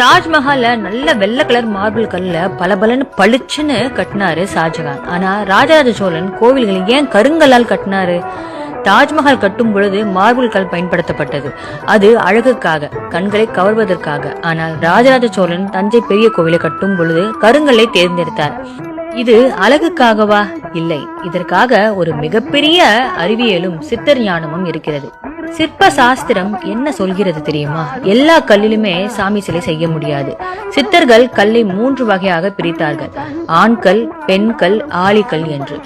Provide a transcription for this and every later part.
தாஜ்மஹால நல்ல வெள்ளை colour marble கல்ல பலபலன்னு பளிச்சுன்னு கட்டினாரு ஷாஜகான். ஆனா ராஜராஜ சோழன் கோவில்களை ஏன் கருங்கல்லால் கட்டினாரு? தாஜ்மஹால் கட்டும் பொழுது மார்பிள் கல் பயன்படுத்தப்பட்டது. அது அழகுக்காக, கண்களை கவர்வதற்காக. ஆனால் ராஜராஜ சோழன் தஞ்சை பெரிய கோவிலை கட்டும் பொழுது கருங்கல்லை தேர்ந்தெடுத்தார். இது அழகுக்காகவா? இல்லை, இதற்காக ஒரு மிகப்பெரிய அறிவியலும் சித்தர் ஞானமும் இருக்கிறது. சிற்ப சாஸ்திரம் என்ன சொல்கிறது தெரியுமா? எல்லா கல்லிலுமே சாமி சிலை செய்ய முடியாது. சித்தர்கள் கல்லை 3 வகையாக பிரித்தார்கள்: ஆண்கல், பெண்கல், ஆழிக்கல் என்று.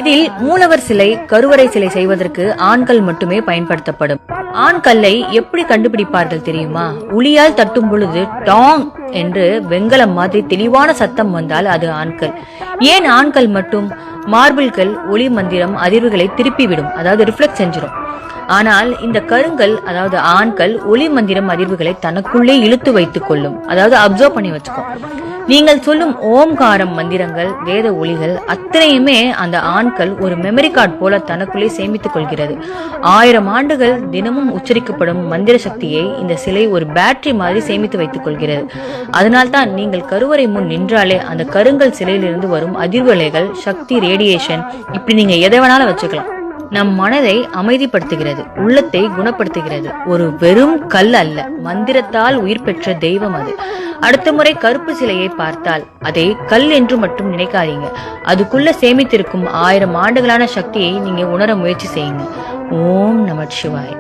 இதில் மூலவர் சிலை, கருவறை சிலை செய்வதற்கு ஆண்கள் மட்டுமே பயன்படுத்தப்படும். ஆண்கல்லை எப்படி கண்டுபிடிப்பார்கள் தெரியுமா? உளியால் தட்டும் பொழுது டாங் என்று வெண்கலம் மாதிரி தெளிவான சத்தம் வந்தால் அது ஆண்கல். ஏன் ஆண்கல் மட்டும்? மார்பிள் கல் ஒளி மந்திரம் அதிர்வுகளை திருப்பிவிடும், அதாவது ரிஃப்ளெக்ட் செஞ்சிடும். ஆனால் இந்த கருங்கல், அதாவது ஆண்கல், ஒளி மந்திரம் அதிர்வுகளை தனக்குள்ளே இழுத்து வைத்துக் கொள்ளும், அதாவது அப்சர்வ் பண்ணி வச்சுக்கும். நீங்கள் சொல்லும் ஓம்காரம் மந்திரங்கள், வேத ஒளிகள் அத்தனையுமே அந்த ஆண்கள் ஒரு மெமரி கார்டு போல தனக்குள்ளே சேமித்துக் கொள்கிறது. 1000 ஆண்டுகள் தினமும் உச்சரிக்கப்படும் மந்திர சக்தியை இந்த சிலை ஒரு பேட்டரி மாதிரி சேமித்து வைத்துக் கொள்கிறது. அதனால்தான் நீங்கள் கருவறை முன் நின்றாலே அந்த கருங்கல் சிலையிலிருந்து வரும் அதிர்வலைகள், சக்தி, ரேடியேஷன், இப்படி நீங்க எதை வேணாலும் வச்சுக்கலாம். நம் மனதை அமைதிப்படுத்துகிறது, உள்ளத்தை குணப்படுத்துகிறது. ஒரு வெறும் கல் அல்ல, மந்திரத்தால் உயிர் பெற்ற தெய்வம் அது. அடுத்த முறை கருப்பு சிலையை பார்த்தால் அதை கல் என்று மட்டும் நினைக்காதீங்க. அதுக்குள்ள சேமித்திருக்கும் 1000 ஆண்டுகளான சக்தியை நீங்க உணர முயற்சி செய்யுங்க. ஓம் நம சிவாய்.